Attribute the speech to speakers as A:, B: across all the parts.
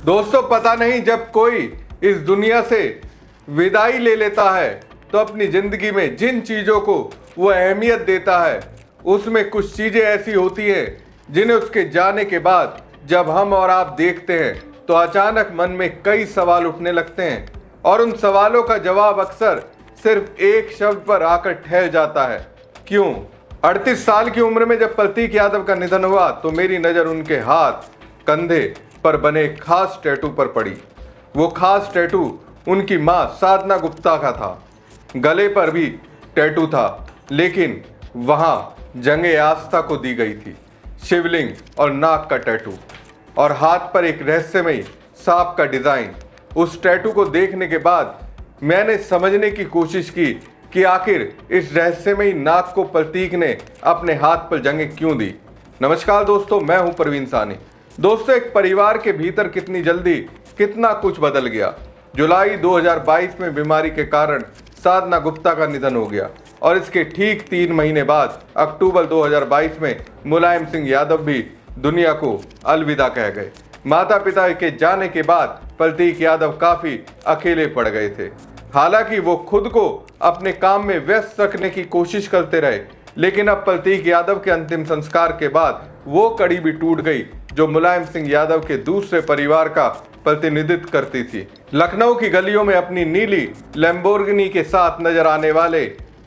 A: दोस्तों, पता नहीं जब कोई इस दुनिया से विदाई ले लेता है तो अपनी जिंदगी में जिन चीजों को वो अहमियत देता है उसमें कुछ चीजें ऐसी होती हैं जिन्हें उसके जाने के बाद जब हम और आप देखते हैं तो अचानक मन में कई सवाल उठने लगते हैं और उन सवालों का जवाब अक्सर सिर्फ एक शब्द पर आकर ठहर जाता है, क्यों। 38 साल की उम्र में जब प्रतीक यादव का निधन हुआ तो मेरी नज़र उनके हाथ कंधे पर बने एक खास टैटू पर पड़ी। वो खास टैटू उनकी मां साधना गुप्ता का था। गले पर भी टैटू था, लेकिन वहां जंगे आस्था को दी गई थी। शिवलिंग और नाग का टैटू और हाथ पर एक रहस्यमयी सांप का डिजाइन। उस टैटू को देखने के बाद मैंने समझने की कोशिश की कि आखिर इस रहस्यमयी नाग को प्रतीक ने अपने हाथ पर जंगे क्यों दी। नमस्कार दोस्तों, मैं हूं प्रवीण सानी। दोस्तों, एक परिवार के भीतर कितनी जल्दी कितना कुछ बदल गया। जुलाई 2022 में बीमारी के कारण साधना गुप्ता का निधन हो गया और इसके ठीक 3 महीने बाद अक्टूबर 2022 में मुलायम सिंह यादव भी दुनिया को अलविदा कह गए। माता पिता के जाने के बाद प्रतीक यादव काफी अकेले पड़ गए थे। हालांकि वो खुद को अपने काम में व्यस्त रखने की कोशिश करते रहे, लेकिन अब प्रतीक यादव के अंतिम संस्कार के बाद वो कड़ी भी टूट गई जो मुलायम सिंह यादव के दूसरे परिवार का प्रतिनिधित्व करती थी। लखनऊ की गलियों में अपनी नीली लैम्बोर्गिनी के साथ नजर आने वाले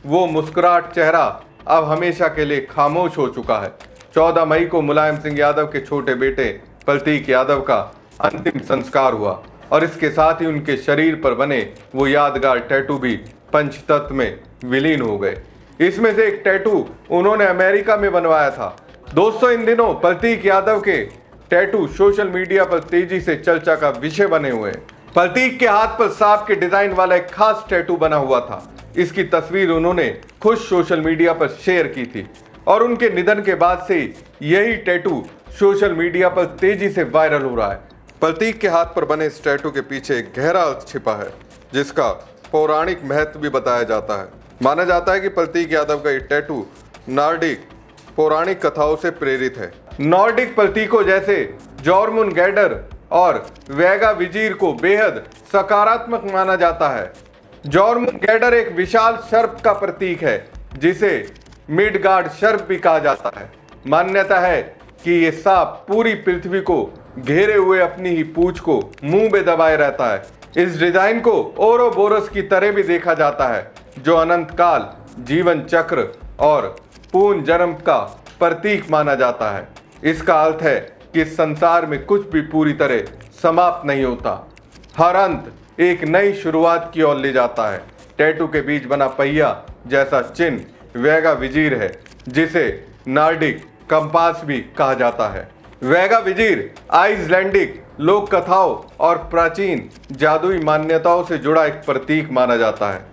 A: वो मुस्कुराहट चेहरा अब हमेशा के लिए खामोश हो चुका है। 14 मई को मुलायम सिंह यादव के छोटे बेटे प्रतीक यादव का अंतिम संस्कार हुआ और इसके साथ ही उनके शरीर पर बने वो यादगार टैटू भी पंचतत्व में विलीन हो गए। इसमें से एक टैटू उन्होंने अमेरिका में बनवाया था। दोस्तों, इन दिनों प्रतीक यादव के टैटू सोशल मीडिया पर तेजी से चर्चा का विषय बने हुए हैं। प्रतीक के हाथ पर सांप के डिजाइन वाला एक खास टैटू बना हुआ था। इसकी तस्वीर उन्होंने खुद सोशल मीडिया पर शेयर की थी और उनके निधन के बाद से यही टैटू सोशल मीडिया पर तेजी से वायरल हो रहा है। प्रतीक के हाथ पर बने इस टैटू के पीछे एक गहरा अर्थ छिपा है, जिसका पौराणिक महत्व भी बताया जाता है। माना जाता है कि प्रतीक यादव का ये टैटू नॉर्डिक पौराणिक कथाओं से प्रेरित है। नॉर्डिक प्रतीकों जैसे जॉर्मुनगैडर और वेगा विजीर को बेहद सकारात्मक माना जाता है। जॉर्मुनगैडर एक विशाल सर्प का प्रतीक है, जिसे मिडगार्ड सर्प भी कहा जाता है। मान्यता है कि ये सांप पूरी पृथ्वी को घेरे हुए अपनी ही पूंछ को मुंह में दबाए रहता है। इस डिजाइन को ओरोबोरस की तरह भी देखा जाता है, जो अनंत काल, जीवन चक्र और पुनर्जन्म का प्रतीक माना जाता है। इसका अर्थ है कि इस संसार में कुछ भी पूरी तरह समाप्त नहीं होता। हर अंत एक नई शुरुआत की ओर ले जाता है। टैटू के बीच बना पहिया जैसा चिन्ह वेगा विजीर है, जिसे नॉर्डिक कंपास भी कहा जाता है। वेगा विजीर आइसलैंडिक लोक कथाओं और प्राचीन जादुई मान्यताओं से जुड़ा एक प्रतीक माना जाता है।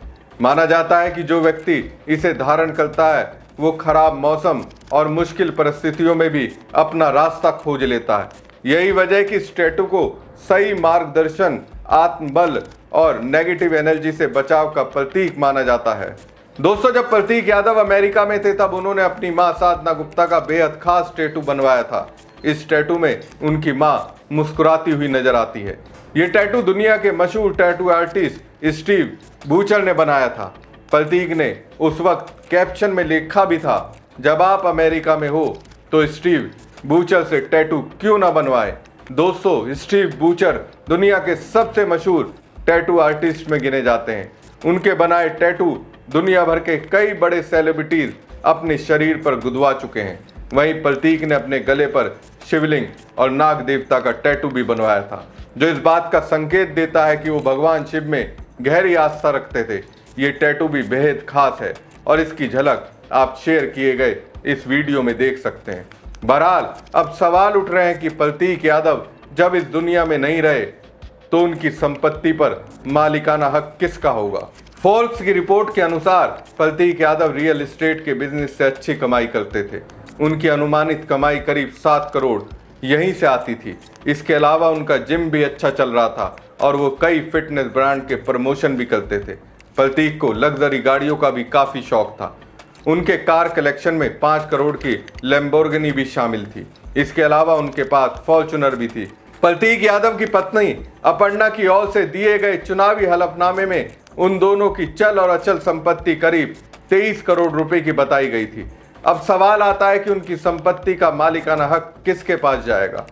A: माना जाता है कि जो व्यक्ति इसे धारण करता है वो खराब मौसम और मुश्किल परिस्थितियों में भी अपना रास्ता खोज लेता है। यही वजह है कि इस टैटू को सही मार्गदर्शन, आत्मबल और नेगेटिव एनर्जी से बचाव का प्रतीक माना जाता है। दोस्तों, जब प्रतीक यादव अमेरिका में थे तब उन्होंने अपनी मां साधना गुप्ता का बेहद खास टैटू बनवाया था। इस टैटू में उनकी मां मुस्कुराती हुई नजर आती है। ये टैटू दुनिया के मशहूर टैटू आर्टिस्ट स्टीव बूचर ने बनाया था। प्रतीक ने उस वक्त कैप्शन में लिखा भी था, जब आप अमेरिका में हो तो स्टीव बूचर से टैटू क्यों ना बनवाए। दोस्तों, स्टीव बूचर दुनिया के सबसे मशहूर टैटू आर्टिस्ट में गिने जाते हैं। उनके बनाए टैटू दुनिया भर के कई बड़े सेलिब्रिटीज अपने शरीर पर गुदवा चुके हैं। वहीं प्रतीक ने अपने गले पर शिवलिंग और नाग देवता का टैटू भी बनवाया था, जो इस बात का संकेत देता है कि वो भगवान शिव में गहरी आस्था रखते थे। ये टैटू भी बेहद खास है और इसकी झलक आप शेयर किए गए इस वीडियो में देख सकते हैं। बहरहाल, अब सवाल उठ रहे हैं कि प्रतीक यादव जब इस दुनिया में नहीं रहे तो उनकी संपत्ति पर मालिकाना हक किसका होगा। फोर्ब्स की रिपोर्ट के अनुसार प्रतीक यादव रियल एस्टेट के बिजनेस से अच्छी कमाई करते थे। उनकी अनुमानित कमाई करीब 7 करोड़ यहीं से आती थी। इसके अलावा उनका जिम भी अच्छा चल रहा था और वो कई फिटनेस ब्रांड के प्रमोशन भी करते थे। प्रतीक को लग्जरी गाड़ियों का भी काफ़ी शौक था। उनके कार कलेक्शन में 5 करोड़ की लैम्बोर्गिनी भी शामिल थी। इसके अलावा उनके पास फॉर्च्यूनर भी थी, प्रतीक यादव की पत्नी अपर्णा की ओर से दिए गए चुनावी हलफनामे में उन दोनों की चल और अचल संपत्ति करीब 23 करोड़ रुपए की बताई गई थी। अब सवाल आता है कि उनकी संपत्ति का मालिकाना हक किसके पास जाएगा।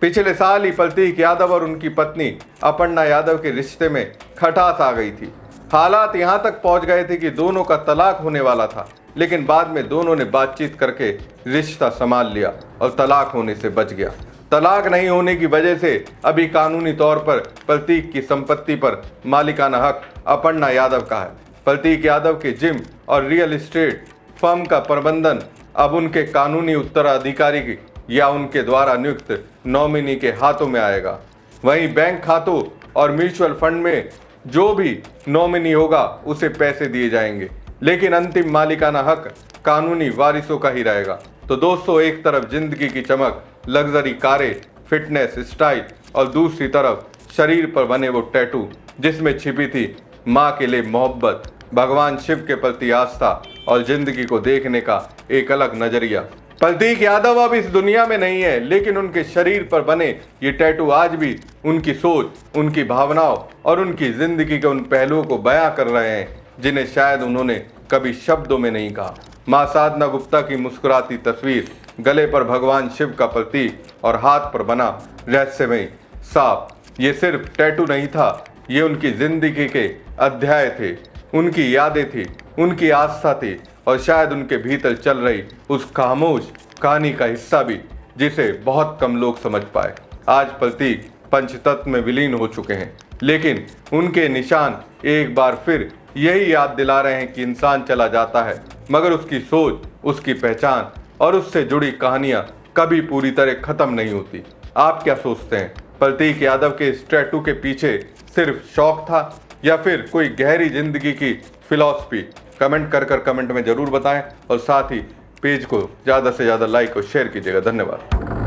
A: पिछले साल ही प्रतीक यादव और उनकी पत्नी अपर्णा यादव के रिश्ते में खटास आ गई थी। हालात यहां तक पहुंच गए थे कि दोनों का तलाक होने वाला था, लेकिन बाद में दोनों ने बातचीत करके रिश्ता संभाल लिया और तलाक होने से बच गया। तलाक नहीं होने की वजह से अभी कानूनी तौर पर प्रतीक की संपत्ति पर मालिकाना हक अपर्णा यादव का है। प्रतीक यादव के जिम और रियल एस्टेट फर्म का प्रबंधन अब उनके कानूनी उत्तराधिकारी या उनके द्वारा नियुक्त नॉमिनी के हाथों में आएगा। वहीं बैंक खातों और म्यूचुअल फंड में जो भी नॉमिनी होगा उसे पैसे दिए जाएंगे, लेकिन अंतिम मालिकाना हक कानूनी वारिसों का ही रहेगा। तो दोस्तों, एक तरफ जिंदगी की चमक, लग्जरी कारें, फिटनेस, स्टाइल और दूसरी तरफ शरीर पर बने वो टैटू जिसमें छिपी थी माँ के लिए मोहब्बत, भगवान शिव के प्रति आस्था और जिंदगी को देखने का एक अलग नजरिया। प्रतीक यादव अब इस दुनिया में नहीं है, लेकिन उनके शरीर पर बने ये टैटू आज भी उनकी सोच, उनकी भावनाओं और उनकी जिंदगी के उन पहलुओं को बयां कर रहे हैं जिन्हें शायद उन्होंने कभी शब्दों में नहीं कहा। मां साधना गुप्ता की मुस्कुराती तस्वीर, गले पर भगवान शिव का प्रतीक और हाथ पर बना रहस्यमय सांप, ये सिर्फ टैटू नहीं था, ये उनकी जिंदगी के अध्याय थे, उनकी यादें थी, उनकी आस्था थी और शायद उनके भीतर चल रही उस खामोश कहानी का हिस्सा भी, जिसे बहुत कम लोग समझ पाए। आज प्रतीक पंचतत्व में विलीन हो चुके हैं, लेकिन उनके निशान एक बार फिर यही याद दिला रहे हैं कि इंसान चला जाता है, मगर उसकी सोच, उसकी पहचान और उससे जुड़ी कहानियां कभी पूरी तरह खत्म नहीं होती। आप क्या सोचते हैं? प्रतीक यादव के इस टैटू के पीछे सिर्फ शौक था या फिर कोई गहरी जिंदगी की फिलॉसफी? कमेंट कर कमेंट में जरूर बताएं और साथ ही पेज को ज़्यादा से ज़्यादा लाइक और शेयर कीजिएगा। धन्यवाद।